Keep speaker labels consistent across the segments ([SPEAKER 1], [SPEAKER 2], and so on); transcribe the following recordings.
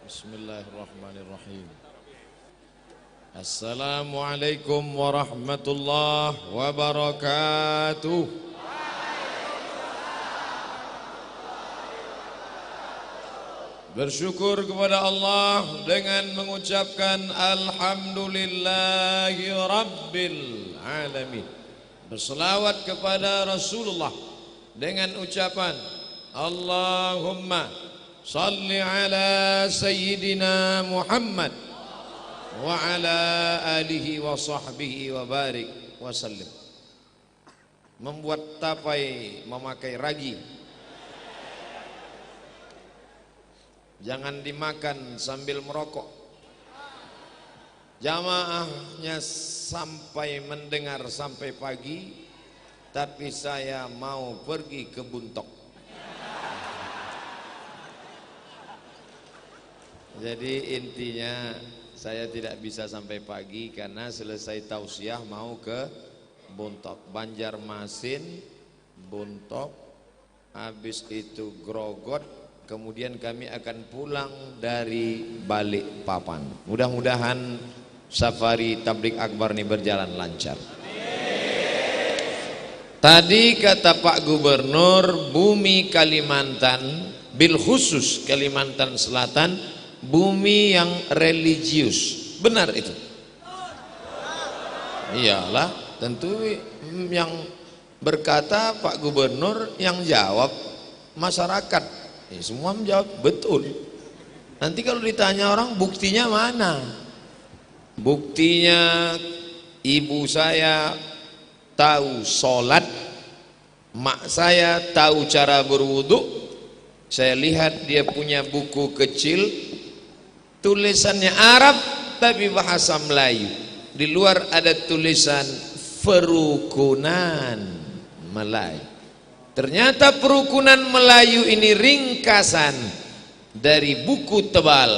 [SPEAKER 1] Bismillahirrahmanirrahim. Assalamualaikum warahmatullahi wabarakatuh. Bersyukur kepada Allah dengan mengucapkan Alhamdulillahi Rabbil Alamin. Berselawat kepada Rasulullah dengan ucapan Allahumma salli ala Sayyidina Muhammad wa ala alihi wa sahbihi wa barik wa sallim. Membuat tapai memakai ragi, jangan dimakan sambil merokok. Jamaahnya sampai mendengar sampai pagi, tapi saya mau pergi ke Buntok. Jadi intinya saya tidak bisa sampai pagi karena selesai tausiah mau ke Buntok, Banjarmasin, Buntok, habis itu Grogot, kemudian kami akan pulang dari Balikpapan. Mudah-mudahan safari tabligh akbar ini berjalan lancar. Tadi kata Pak Gubernur, bumi Kalimantan, bil khusus Kalimantan Selatan, bumi yang religius. Benar itu? Iyalah, tentu yang berkata Pak Gubernur, yang jawab masyarakat. Semua menjawab betul. Nanti kalau ditanya orang, buktinya mana? Buktinya ibu saya tahu sholat, mak saya tahu cara berwudu. Saya lihat dia punya buku kecil, tulisannya Arab tapi bahasa Melayu. Di luar ada tulisan Perukunan Melayu. Ternyata Perukunan Melayu ini ringkasan dari buku tebal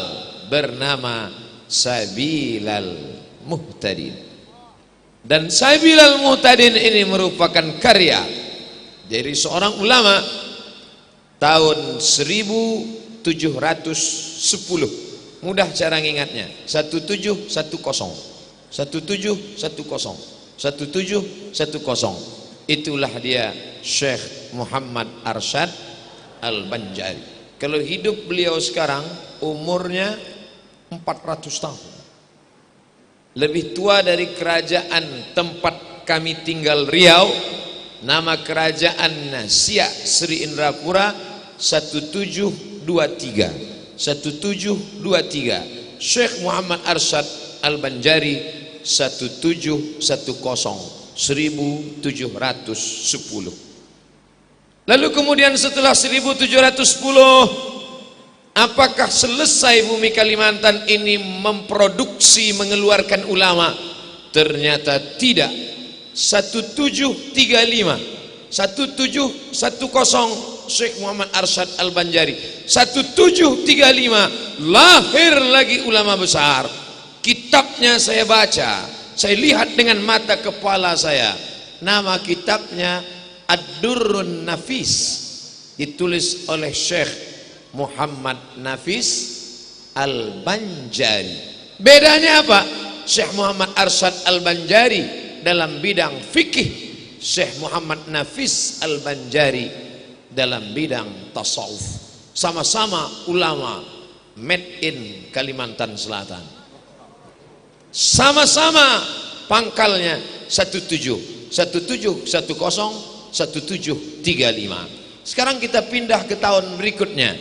[SPEAKER 1] bernama Sabilal Muhtadin. Dan Sabilal Muhtadin ini merupakan karya dari seorang ulama tahun 1710. Mudah cara ngingatnya, 1710 itulah dia Syekh Muhammad Arsyad Al-Banjari. Kalau hidup beliau sekarang umurnya 400 tahun, lebih tua dari kerajaan tempat kami tinggal Riau. Nama kerajaan Siak Sri Indrapura 1723. Syekh Muhammad Arsyad Al-Banjari 1710. Lalu kemudian setelah 1710, apakah selesai bumi Kalimantan ini memproduksi mengeluarkan ulama? Ternyata tidak. 1735 Syekh Muhammad Arsyad Al-Banjari 1735 lahir lagi ulama besar. Kitabnya saya baca, saya lihat dengan mata kepala saya. Nama kitabnya Ad-Durrun Nafis, ditulis oleh Syekh Muhammad Nafis Al-Banjari. Bedanya apa? Syekh Muhammad Arsyad Al-Banjari dalam bidang fikih, Syekh Muhammad Nafis Al-Banjari dalam bidang tasawuf. Sama-sama ulama made in Kalimantan Selatan. Sama-sama pangkalnya 1710 1735. Sekarang kita pindah ke tahun berikutnya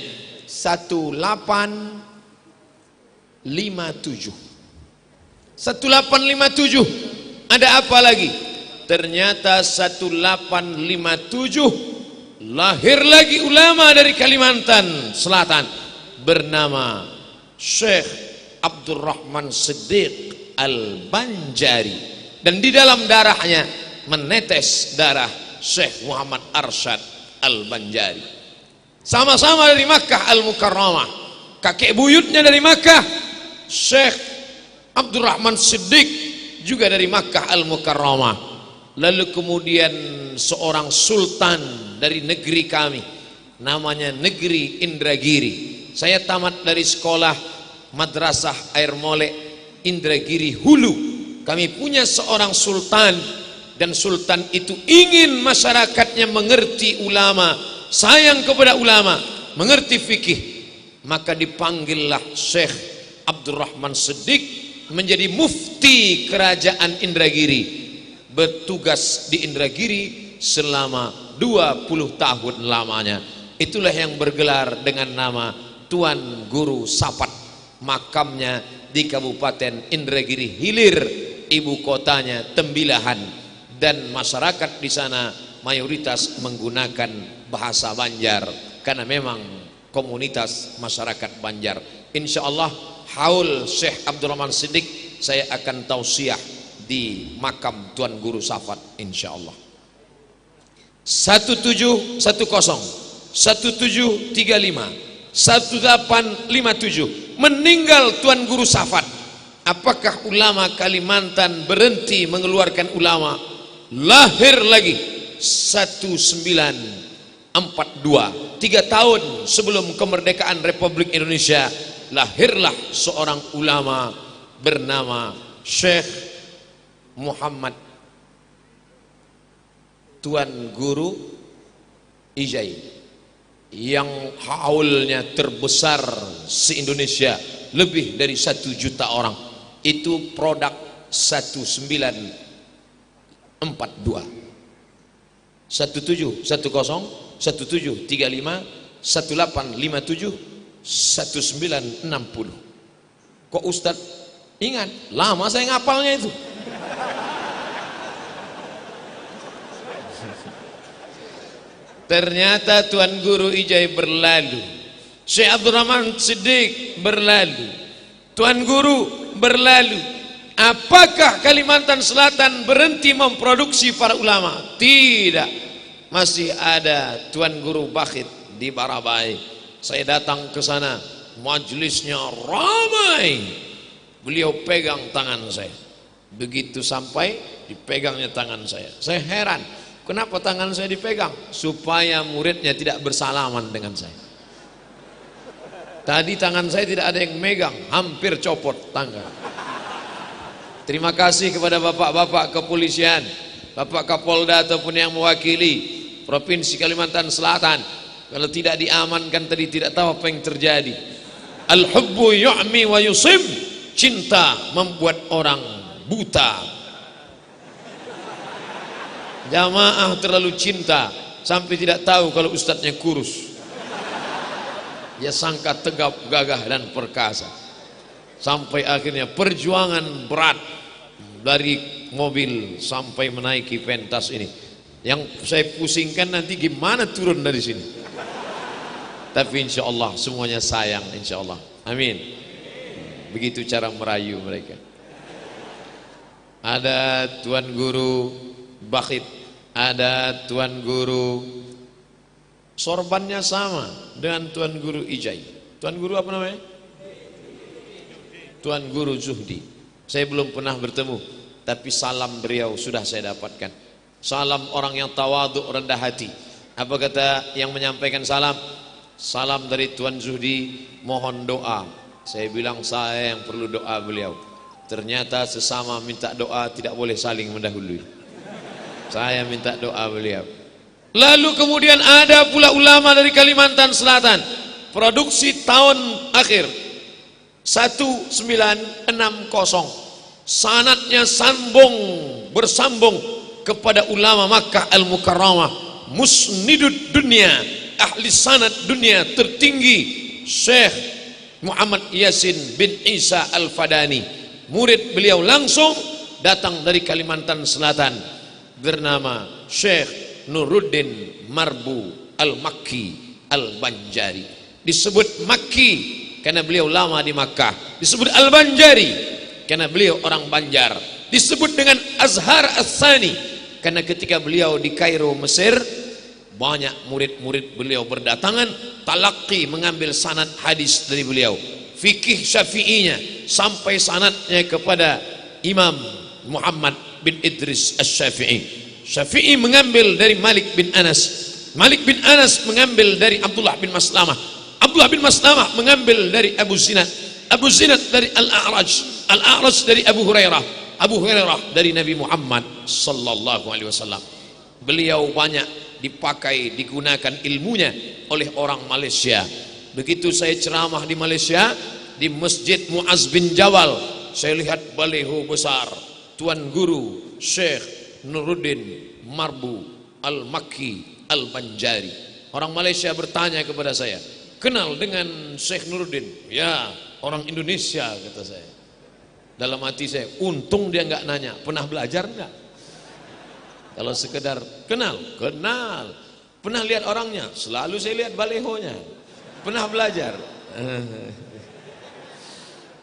[SPEAKER 1] 1857. Ada apa lagi? Ternyata 1857 lahir lagi ulama dari Kalimantan Selatan bernama Syekh Abdurrahman Siddiq Al-Banjari, dan di dalam darahnya menetes darah Syekh Muhammad Arsyad Al-Banjari. Sama-sama dari Makkah Al-Mukarramah, kakek buyutnya dari Makkah. Syekh Abdurrahman Siddiq juga dari Makkah Al-Mukarramah. Lalu kemudian seorang sultan dari negeri kami, namanya negeri Indragiri. Saya tamat dari sekolah Madrasah Air Molek Indragiri Hulu. Kami punya seorang sultan, dan sultan itu ingin masyarakatnya mengerti ulama, sayang kepada ulama, mengerti fikih. Maka dipanggillah Syekh Abdurrahman Siddiq menjadi mufti kerajaan Indragiri, bertugas di Indragiri selama 20 tahun lamanya. Itulah yang bergelar dengan nama Tuan Guru Safat. Makamnya di Kabupaten Indragiri Hilir, ibu kotanya Tembilahan, dan masyarakat di sana mayoritas menggunakan bahasa Banjar karena memang komunitas masyarakat Banjar. Insya Allah haul Syekh Abdurrahman Siddiq saya akan tausiah di makam Tuan Guru Safat insya Allah. 1710 1735 1857 meninggal Tuan Guru Safat. Apakah ulama Kalimantan berhenti mengeluarkan ulama? Lahir lagi 1942, 3 tahun sebelum kemerdekaan Republik Indonesia, lahirlah seorang ulama bernama Syekh Muhammad Tuan Guru Ijai, yang haulnya terbesar se-Indonesia, lebih dari 1 juta orang. Itu produk 1942, 1710 1735 1857 1960. Kok Ustadz ingat? Lama saya ngapalnya itu. Ternyata Tuan Guru Ijai berlalu, Syekh Abdurrahman Siddiq berlalu, Tuan Guru berlalu. Apakah Kalimantan Selatan berhenti memproduksi para ulama? Tidak, masih ada Tuan Guru Bakhit di Barabai. Saya datang ke sana, majelisnya ramai. Beliau pegang tangan saya. Begitu sampai, dipegangnya tangan saya. Saya heran, kenapa tangan saya dipegang? Supaya muridnya tidak bersalaman dengan saya. Tadi tangan saya tidak ada yang megang, hampir copot tangga. Terima kasih kepada bapak-bapak kepolisian, bapak Kapolda ataupun yang mewakili Provinsi Kalimantan Selatan. Kalau tidak diamankan tadi tidak tahu apa yang terjadi. Al-hubbu yu'mi wa yusim, cinta membuat orang buta. Jamaah terlalu cinta sampai tidak tahu kalau ustadznya kurus. Dia sangka tegap, gagah dan perkasa. Sampai akhirnya perjuangan berat dari mobil sampai menaiki pentas ini. Yang saya pusingkan nanti gimana turun dari sini. Tapi insya Allah semuanya sayang, insya Allah. Amin. Begitu cara merayu mereka. Ada Tuan Guru Bakhit, ada Tuan Guru, sorbannya sama dengan Tuan Guru Ijai. Tuan Guru apa namanya? Tuan Guru Zuhdi. Saya belum pernah bertemu, tapi salam beliau sudah saya dapatkan. Salam orang yang tawaduk, rendah hati. Apa kata yang menyampaikan salam? Salam dari Tuan Zuhdi, mohon doa. Saya bilang saya yang perlu doa beliau. Ternyata sesama minta doa tidak boleh saling mendahului. Saya minta doa beliau. Lalu kemudian ada pula ulama dari Kalimantan Selatan. Produksi tahun akhir 1960. Sanadnya bersambung kepada ulama Makkah Al-Mukarramah, musnidud dunia, ahli sanad dunia tertinggi, Syekh Muhammad Yasin bin Isa Al-Fadani. Murid beliau langsung datang dari Kalimantan Selatan, bernama Syekh Nuruddin Marbu Al-Makki Al-Banjari. Disebut Makki karena beliau lama di Makkah, disebut Al-Banjari karena beliau orang Banjar, disebut dengan Azhar As-Sani karena ketika beliau di Kairo, Mesir, banyak murid-murid beliau berdatangan talaqi, mengambil sanad hadis dari beliau, fikih syafi'inya sampai sanadnya kepada Imam Muhammad bin Idris Asy-Syafi'i. Syafi'i mengambil dari Malik bin Anas, Malik bin Anas mengambil dari Abdullah bin Maslamah, Abdullah bin Maslamah mengambil dari Abu Zinad, Abu Zinad dari Al-A'raj, Al-A'raj dari Abu Hurairah, Abu Hurairah dari Nabi Muhammad sallallahu alaihi wasallam. Beliau banyak dipakai, digunakan ilmunya oleh orang Malaysia. Begitu saya ceramah di Malaysia, di Masjid Muaz bin Jabal, saya lihat baliho besar, Tuan Guru Syekh Nuruddin Marbu Al-Makki Al-Banjari. Orang Malaysia bertanya kepada saya, kenal dengan Syekh Nuruddin? Ya, orang Indonesia, kata saya. Dalam hati saya, untung dia nggak nanya, pernah belajar nggak? Kalau sekedar kenal, kenal. Pernah lihat orangnya? Selalu saya lihat balehonya. Pernah belajar?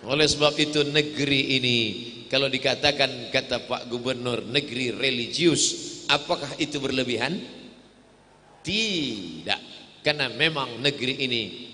[SPEAKER 1] Oleh sebab itu negeri ini, kalau dikatakan kata Pak Gubernur, negeri religius, apakah itu berlebihan? Tidak, karena memang negeri ini